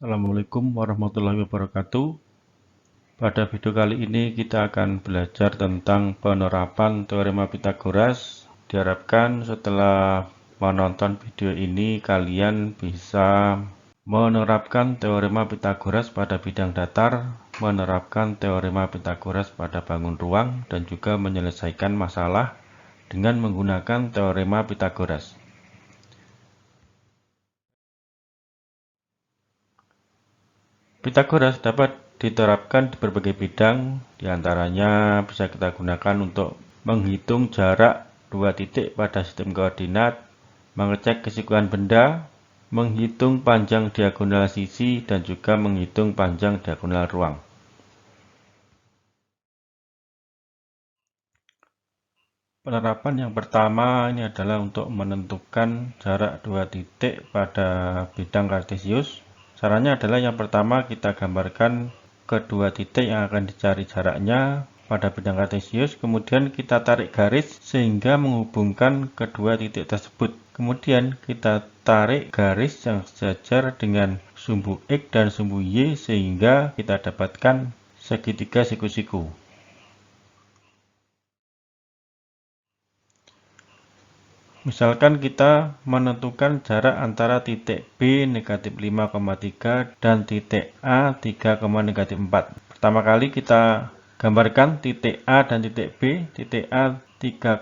Assalamualaikum warahmatullahi wabarakatuh. Pada video kali ini kita akan belajar tentang penerapan teorema Pythagoras. Diharapkan setelah menonton video ini kalian bisa menerapkan teorema Pythagoras pada bidang datar, menerapkan teorema Pythagoras pada bangun ruang, dan juga menyelesaikan masalah dengan menggunakan teorema Pythagoras. Pythagoras dapat diterapkan di berbagai bidang, diantaranya bisa kita gunakan untuk menghitung jarak dua titik pada sistem koordinat, mengecek kesikuan benda, menghitung panjang diagonal sisi, dan juga menghitung panjang diagonal ruang. Penerapan yang pertama ini adalah untuk menentukan jarak dua titik pada bidang kartesius. Caranya adalah yang pertama kita gambarkan kedua titik yang akan dicari jaraknya pada bidang kartesius, kemudian kita tarik garis sehingga menghubungkan kedua titik tersebut. Kemudian kita tarik garis yang sejajar dengan sumbu X dan sumbu Y sehingga kita dapatkan segitiga siku-siku. Misalkan kita menentukan jarak antara titik B negatif 5,3 dan titik A 3,-4. Pertama kali kita gambarkan titik A dan titik B, titik A 3,-4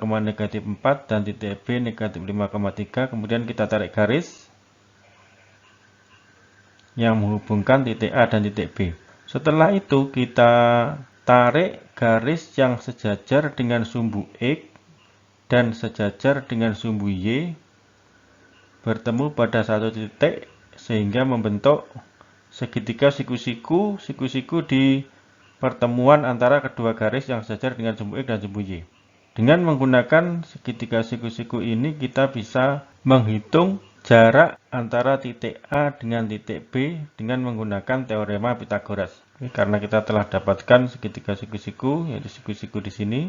dan titik B negatif 5,3. Kemudian kita tarik garis yang menghubungkan titik A dan titik B. Setelah itu kita tarik garis yang sejajar dengan sumbu X dan sejajar dengan sumbu Y bertemu pada satu titik sehingga membentuk segitiga siku-siku di pertemuan antara kedua garis yang sejajar dengan sumbu X dan sumbu Y. Dengan menggunakan segitiga siku-siku ini kita bisa menghitung jarak antara titik A dengan titik B dengan menggunakan teorema Pythagoras. Karena kita telah dapatkan segitiga siku-siku, yaitu siku-siku di sini,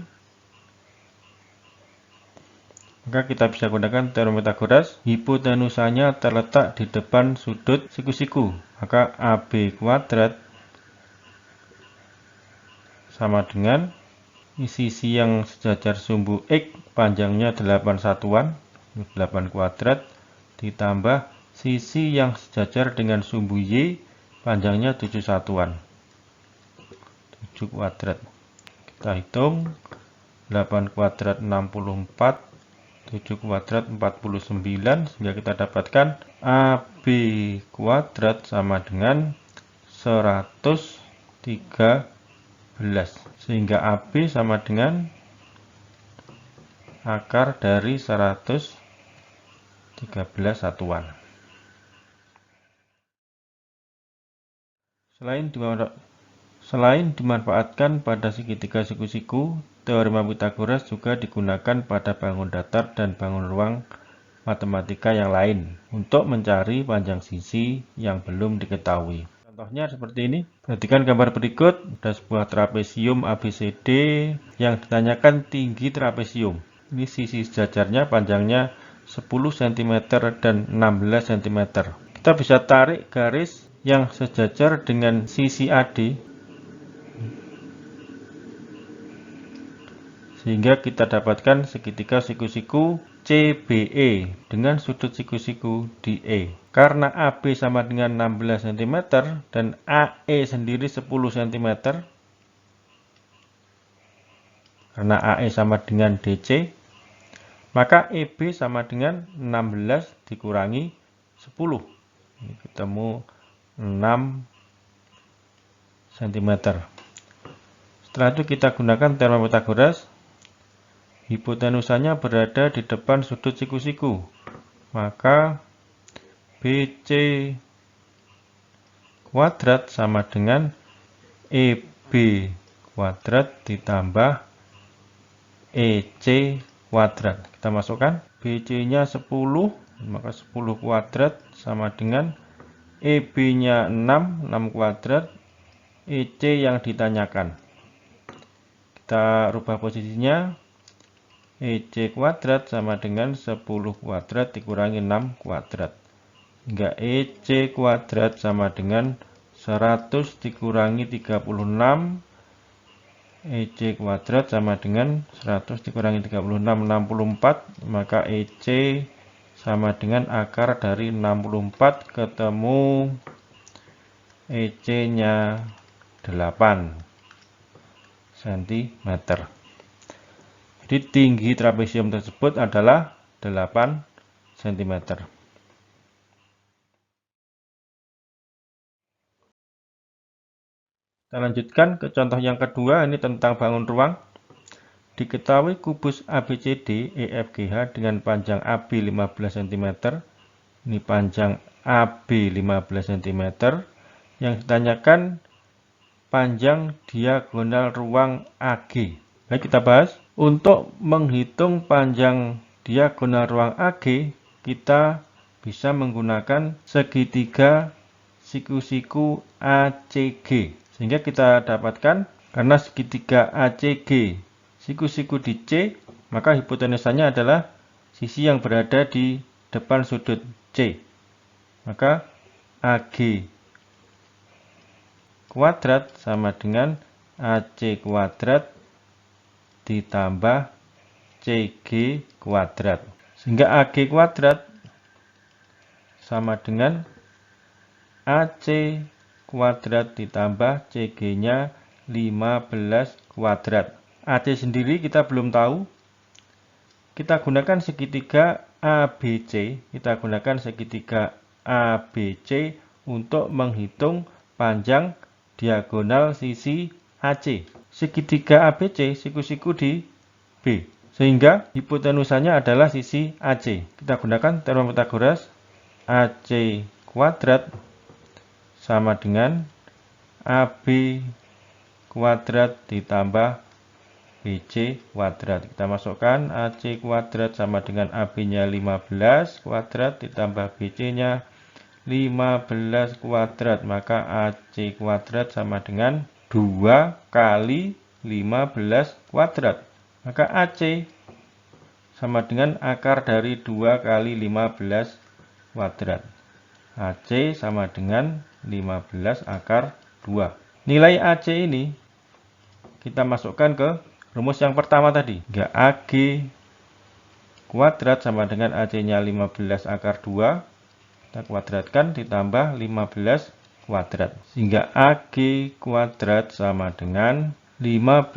maka kita bisa gunakan teorema Pythagoras. Hipotenusanya terletak di depan sudut siku-siku. Maka AB kuadrat sama dengan sisi yang sejajar sumbu X panjangnya 8 satuan, 8 kuadrat, ditambah sisi yang sejajar dengan sumbu Y panjangnya 7 satuan, 7 kuadrat. Kita hitung 8 kuadrat 64, 7 kuadrat 49, sehingga kita dapatkan AB kuadrat sama dengan 113, sehingga AB sama dengan akar dari 113 satuan. Selain dimanfaatkan pada segitiga siku-siku, teorema Pythagoras juga digunakan pada bangun datar dan bangun ruang matematika yang lain untuk mencari panjang sisi yang belum diketahui. Contohnya seperti ini. Perhatikan gambar berikut. Ada sebuah trapesium ABCD yang ditanyakan tinggi trapesium. Ini sisi sejajarnya panjangnya 10 cm dan 16 cm. Kita bisa tarik garis yang sejajar dengan sisi AD sehingga kita dapatkan segitiga siku-siku CBE dengan sudut siku-siku DE. Karena AB sama dengan 16 cm dan AE sendiri 10 cm, karena AE sama dengan DC, maka EB sama dengan 16 dikurangi 10. Ini ketemu 6 cm. Setelah itu kita gunakan teorema Pythagoras. Hipotenusanya berada di depan sudut siku-siku, maka BC kuadrat sama dengan EB kuadrat ditambah EC kuadrat. Kita masukkan BC-nya 10, maka 10 kuadrat sama dengan EB-nya 6 kuadrat, EC yang ditanyakan. Kita rubah posisinya. EC kuadrat sama dengan 10 kuadrat dikurangi 6 kuadrat. Hingga EC kuadrat sama dengan 100 dikurangi 36. EC kuadrat sama dengan 100 dikurangi 36, 64. Maka EC sama dengan akar dari 64, ketemu EC-nya 8 cm. Jadi tinggi trapesium tersebut adalah 8 cm. Kita lanjutkan ke contoh yang kedua, ini tentang bangun ruang. Diketahui kubus ABCD EFGH dengan panjang AB 15 cm. Ini panjang AB 15 cm. Yang ditanyakan panjang diagonal ruang AG. Baik, kita bahas. Untuk menghitung panjang diagonal ruang AG, kita bisa menggunakan segitiga siku-siku ACG. Sehingga kita dapatkan, karena segitiga ACG siku-siku di C, maka hipotenusanya adalah sisi yang berada di depan sudut C. Maka AG kuadrat sama dengan AC kuadrat ditambah CG kuadrat. Sehingga AG kuadrat sama dengan AC kuadrat ditambah CG-nya 15 kuadrat. AC sendiri kita belum tahu. Kita gunakan segitiga ABC. Kita gunakan segitiga ABC untuk menghitung panjang diagonal sisi AC. Segitiga ABC siku-siku di B. Sehingga hipotenusanya adalah sisi AC. Kita gunakan teorema Pythagoras. AC kuadrat sama dengan AB kuadrat ditambah BC kuadrat. Kita masukkan AC kuadrat sama dengan AB-nya 15 kuadrat ditambah BC-nya 15 kuadrat. Maka AC kuadrat sama dengan 2 kali 15 kuadrat. Maka AC sama dengan akar dari 2 kali 15 kuadrat. AC sama dengan 15 akar 2. Nilai AC ini kita masukkan ke rumus yang pertama tadi. Hingga AG kuadrat sama dengan AC-nya 15 akar 2. Kita kuadratkan ditambah 15 kuadrat. Sehingga AG kuadrat sama dengan 15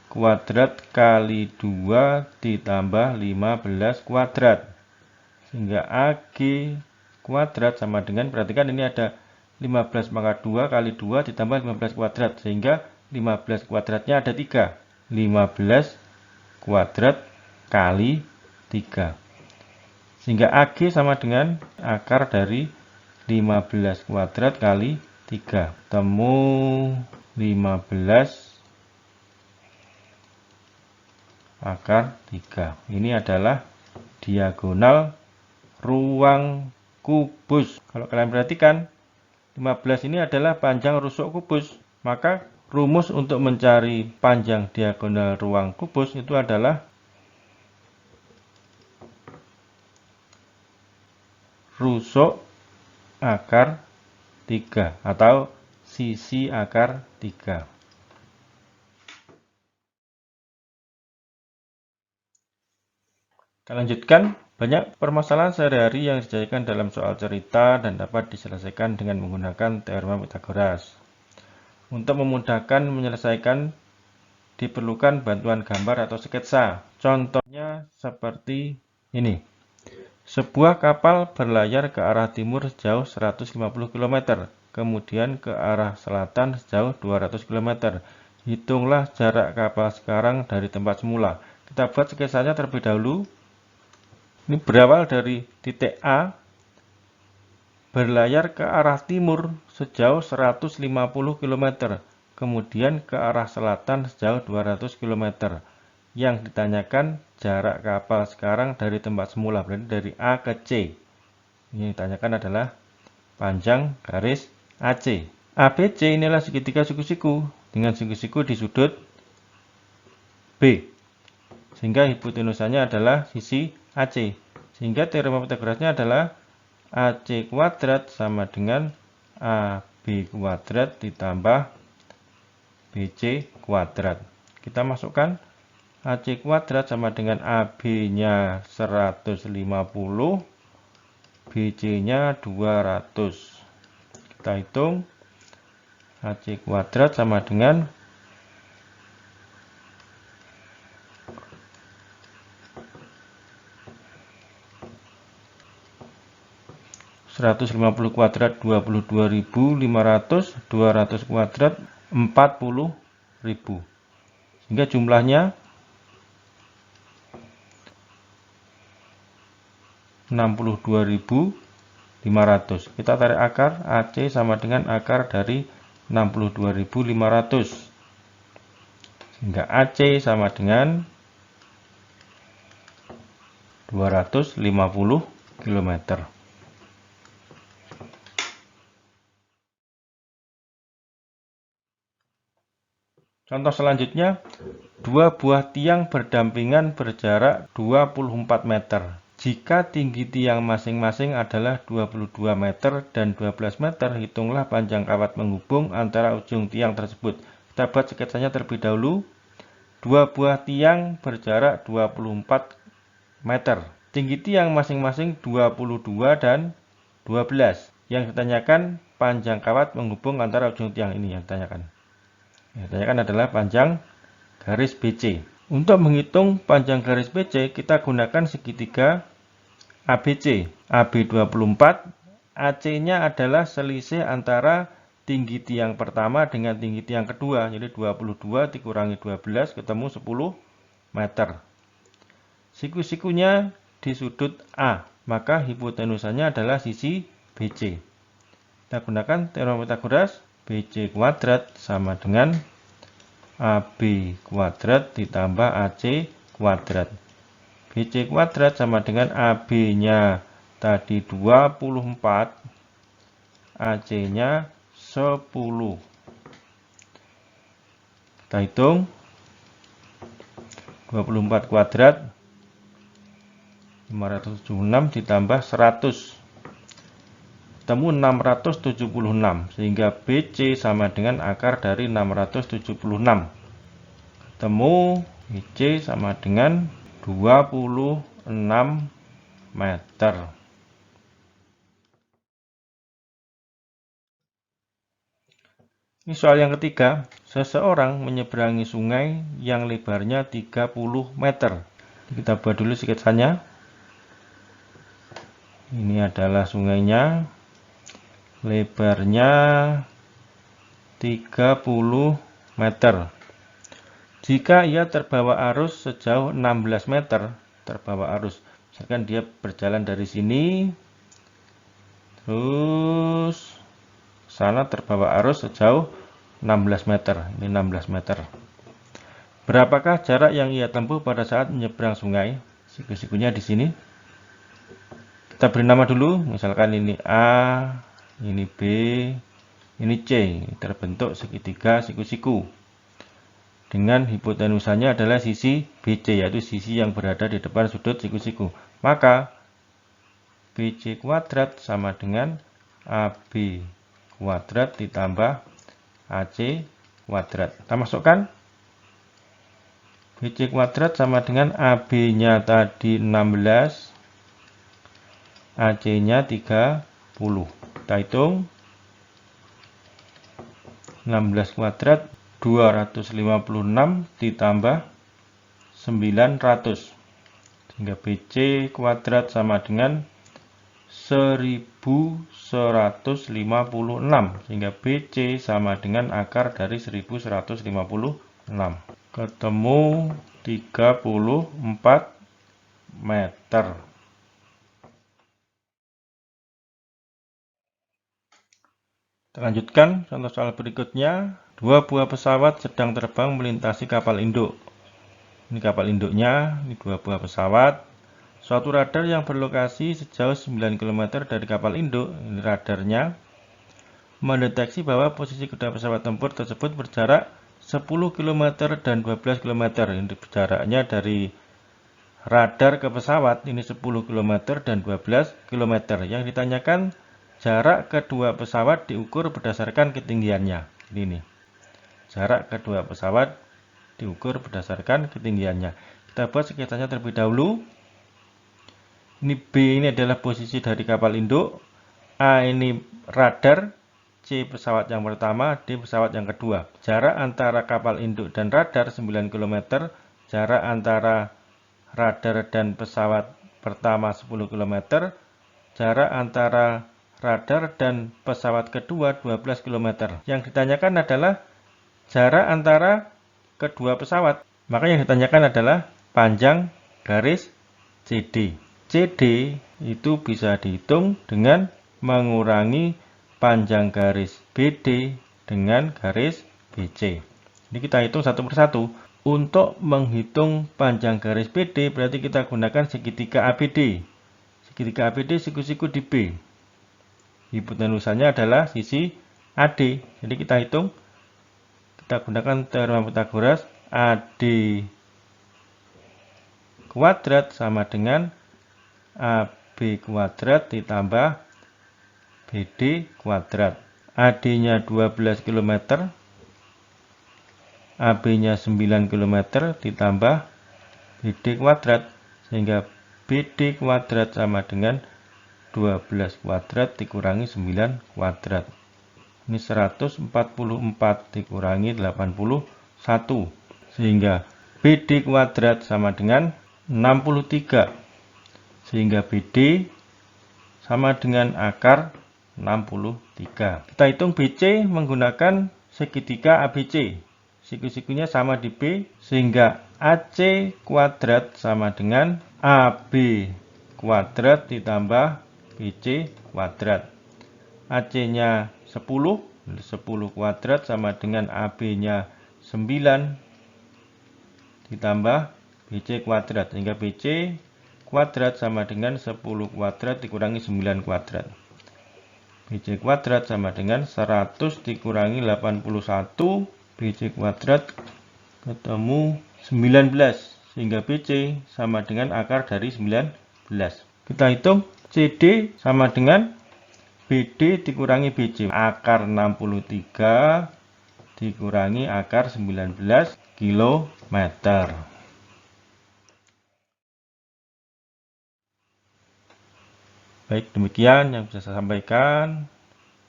kuadrat kali 2 ditambah 15 kuadrat. Sehingga AG kuadrat sama dengan, perhatikan ini ada 15 maka 2 kali 2 ditambah 15 kuadrat. Sehingga 15 kuadratnya ada 3. 15 kuadrat kali 3. Sehingga AG sama dengan akar dari 15 kuadrat kali 3. Temu 15 akar 3. Ini adalah diagonal ruang kubus. Kalau kalian perhatikan, 15 ini adalah panjang rusuk kubus. Maka rumus untuk mencari panjang diagonal ruang kubus itu adalah rusuk akar 3 atau sisi akar 3. Kita lanjutkan. Banyak permasalahan sehari-hari yang dijajarkan dalam soal cerita dan dapat diselesaikan dengan menggunakan teorema Pythagoras. Untuk memudahkan menyelesaikan, diperlukan bantuan gambar atau sketsa. Contohnya seperti ini. Sebuah kapal berlayar ke arah timur sejauh 150 km, kemudian ke arah selatan sejauh 200 km. Hitunglah jarak kapal sekarang dari tempat semula. Kita buat sketsanya terlebih dahulu. Ini berawal dari titik A, berlayar ke arah timur sejauh 150 km, kemudian ke arah selatan sejauh 200 km. Yang ditanyakan jarak kapal sekarang dari tempat semula, berarti dari A ke C. Ini ditanyakan adalah panjang garis AC. ABC inilah segitiga siku-siku dengan siku-siku di sudut B. Sehingga hipotenusanya adalah sisi AC. Sehingga teorema Pythagorasnya adalah AC kuadrat sama dengan AB kuadrat ditambah BC kuadrat. Kita masukkan AC kuadrat sama dengan AB-nya 150, BC-nya 200. Kita hitung AC kuadrat sama dengan 150 kuadrat 22.500, 200 kuadrat 40.000. Sehingga jumlahnya 62.500. Kita tarik akar, AC sama dengan akar dari 62.500. Sehingga AC sama dengan 250 km. Contoh selanjutnya, dua buah tiang berdampingan berjarak 24 meter. Jika tinggi tiang masing-masing adalah 22 meter dan 12 meter, hitunglah panjang kawat penghubung antara ujung tiang tersebut. Kita buat sketsanya terlebih dahulu. Dua buah tiang berjarak 24 meter. Tinggi tiang masing-masing 22 dan 12. Yang ditanyakan panjang kawat penghubung antara ujung tiang ini yang ditanyakan. Yang ditanyakan adalah panjang garis BC. Untuk menghitung panjang garis BC, kita gunakan segitiga ABC. AB 24, AC-nya adalah selisih antara tinggi tiang pertama dengan tinggi tiang kedua. Jadi 22 dikurangi 12 ketemu 10 meter. Siku-sikunya di sudut A, maka hipotenusanya adalah sisi BC. Kita gunakan teorema Pythagoras. BC kuadrat sama dengan AB kuadrat ditambah AC kuadrat. BC kuadrat sama dengan AB-nya tadi 24, AC-nya 10. Kita hitung 24 kuadrat 576 ditambah 100. Ketemu 676, sehingga BC sama dengan akar dari 676. Ketemu BC sama dengan 26 meter. Ini soal yang ketiga. Seseorang menyeberangi sungai yang lebarnya 30 meter. Kita buat dulu sketsanya. Ini adalah sungainya. Lebarnya 30 meter. Jika ia terbawa arus sejauh 16 meter, terbawa arus, misalkan dia berjalan dari sini, terus sana terbawa arus sejauh 16 meter. Ini 16 meter. Berapakah jarak yang ia tempuh pada saat menyeberang sungai? Siku-sikunya di sini. Kita beri nama dulu, misalkan ini A, ini B, ini C. Terbentuk segitiga siku-siku. Dengan hipotenusanya adalah sisi BC, yaitu sisi yang berada di depan sudut siku-siku. Maka BC kuadrat sama dengan AB kuadrat ditambah AC kuadrat. Kita masukkan. BC kuadrat sama dengan AB-nya tadi 16, AC-nya 30. Kita hitung 16 kuadrat 256 ditambah 900, sehingga BC kuadrat sama dengan 1156, sehingga BC sama dengan akar dari 1156. Ketemu 34 meter. Kita lanjutkan contoh soal berikutnya. Dua buah pesawat sedang terbang melintasi kapal induk. Ini kapal induknya, ini dua buah pesawat. Suatu radar yang berlokasi sejauh 9 km dari kapal induk, ini radarnya, mendeteksi bahwa posisi kedua pesawat tempur tersebut berjarak 10 km dan 12 km. Ini jaraknya dari H radar ke pesawat ini 10 km dan 12 km. Yang ditanyakan jarak kedua pesawat diukur berdasarkan ketinggiannya. Ini jarak kedua pesawat diukur berdasarkan ketinggiannya. Kita buat sketsanya terlebih dahulu. Ini B ini adalah posisi dari kapal induk, A ini radar, C pesawat yang pertama, D pesawat yang kedua. Jarak antara kapal induk dan radar 9 km, jarak antara radar dan pesawat pertama 10 km, jarak antara radar dan pesawat kedua 12 km. Yang ditanyakan adalah jarak antara kedua pesawat. Maka yang ditanyakan adalah panjang garis CD. CD itu bisa dihitung dengan mengurangi panjang garis BD dengan garis BC. Ini kita hitung satu persatu. Untuk menghitung panjang garis BD berarti kita gunakan segitiga ABD. Segitiga ABD siku-siku di B. Hipotenusanya adalah sisi AD. Jadi kita hitung. Kita gunakan teorema Pythagoras. AD kuadrat sama dengan AB kuadrat ditambah BD kuadrat. AD-nya 12 km, AB-nya 9 km ditambah BD kuadrat, sehingga BD kuadrat sama dengan 12 kuadrat dikurangi 9 kuadrat. Ini 144 dikurangi 81, sehingga BD kuadrat sama dengan 63, sehingga BD sama dengan akar 63. Kita hitung BC menggunakan segitiga ABC. Siku-sikunya sama di B, sehingga AC kuadrat sama dengan AB kuadrat ditambah BC kuadrat. AC-nya 10 kuadrat sama dengan AB-nya 9 ditambah BC kuadrat, sehingga BC kuadrat sama dengan 10 kuadrat dikurangi 9 kuadrat. BC kuadrat sama dengan 100 dikurangi 81, BC kuadrat ketemu 19, sehingga BC sama dengan akar dari 19. Kita hitung CD sama dengan BD dikurangi BC, akar 63 dikurangi akar 19 km. Baik, demikian yang bisa saya sampaikan.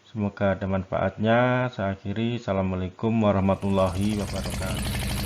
Semoga ada manfaatnya. Saya akhiri. Assalamualaikum warahmatullahi wabarakatuh.